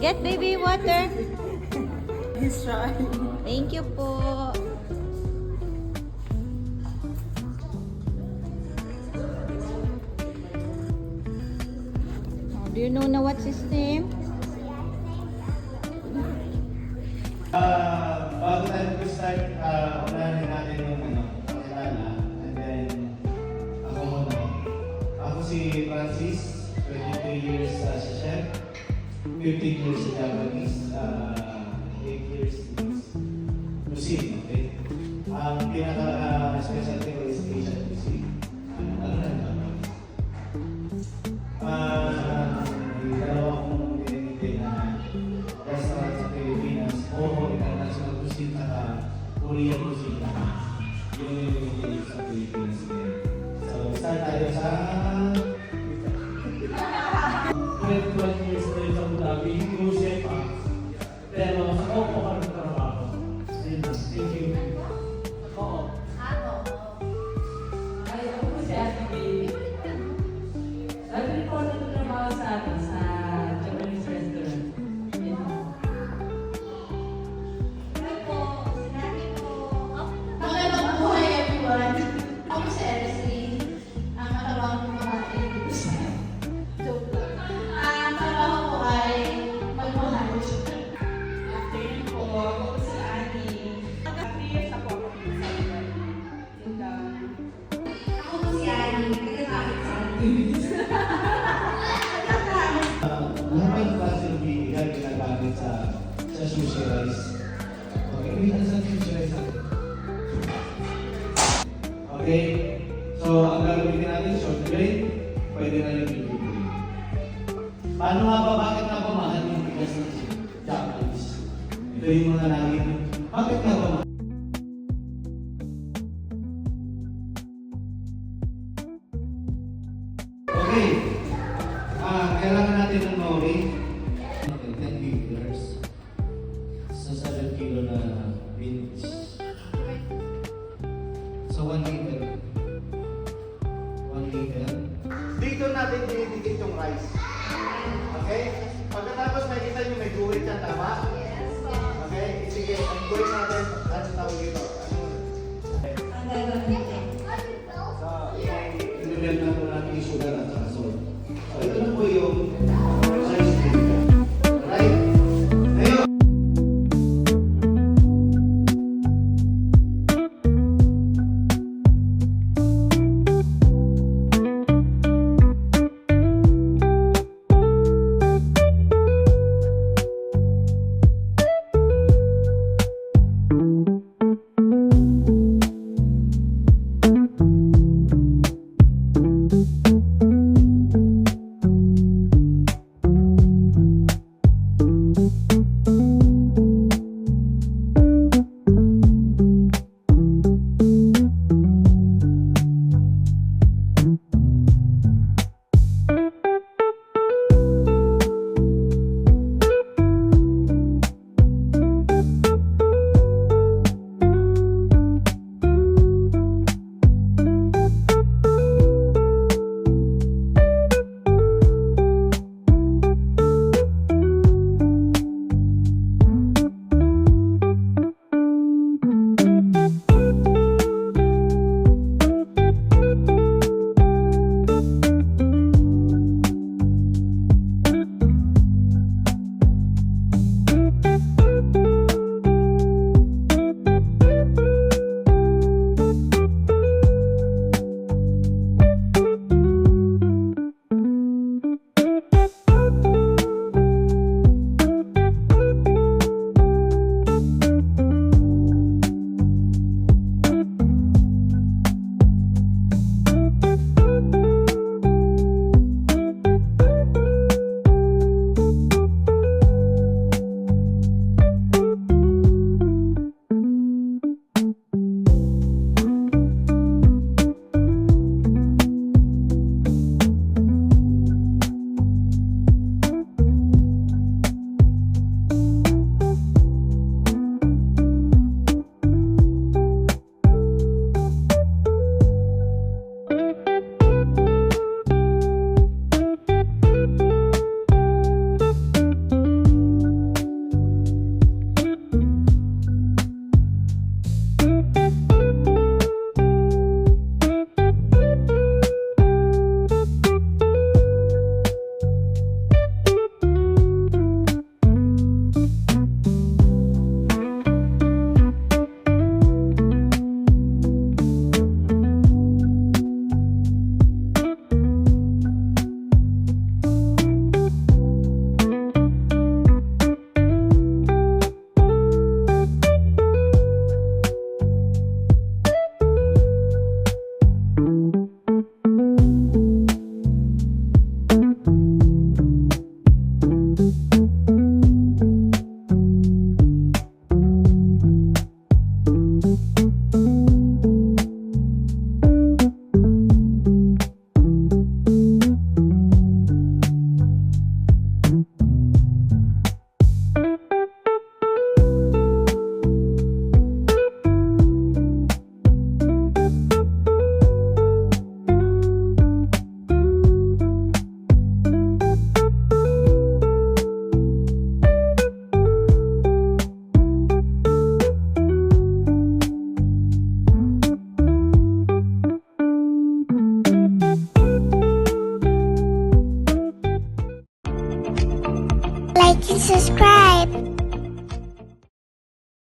Get baby water. He's shy. Thank you po. Oh, do you know na what's his name? Bago tayo mag-start, unahin natin yung pakilala. And then, ako muna. Ako si Francis, 23 years sa chef, 15 years sa Japanese, 8 years in cuisine, okay? Ang pinaka-specialty ko is Asian cuisine. Ano na ito? May dalawa akong pinag-ibig na restaurant sa Pilipinas, o international cuisine at Korean cuisine. Yun yung pinag-ibig sa Pilipinas. So, start tayo sa 20 years na rin sa Abu Dhabi, hindi mo chef pero sa Coco ka nagtrabaho. Ayun na, thank you. Oo. Ay, ako po si Ate Baby. Dati rin po nagtrabaho sa Japanese restaurant. Yun na. Magandang buhay everyone. Ako si Elsie. Ang trabaho ko mga joke lang. Ang trabaho ko ay magmahal. Afternoon po. Ako si Annie. Mag-3 years ako sa Ako po si Annie. Nagkakakit sa lahat ng klase ng bibigyan ginagamit sa sushi rice. Okay, may sa sushi rice natin. Okay, so ang gagamitin natin short grain, pwede na yung bibigyan. Paano nga ba, bakit nga ba mahal yung bigas ng Japanese? Ito yung mga langit. Bakit nga ba mahal? Okay, kailangan natin ng nori. 10 liters sa 7 kilo na beans. So 1 liter. 1 liter. Dito natin dinidikit yung rice. Okay? Pagkatapos makikita nyo may guhit yan, tama? Okay? Sige, ang guhit natin, ano tawag dito? Ang gagawin. So, i-blend na po natin yung sugar at saka salt. So, ito na po yung rice maker. Right? Ngayon, subscribe.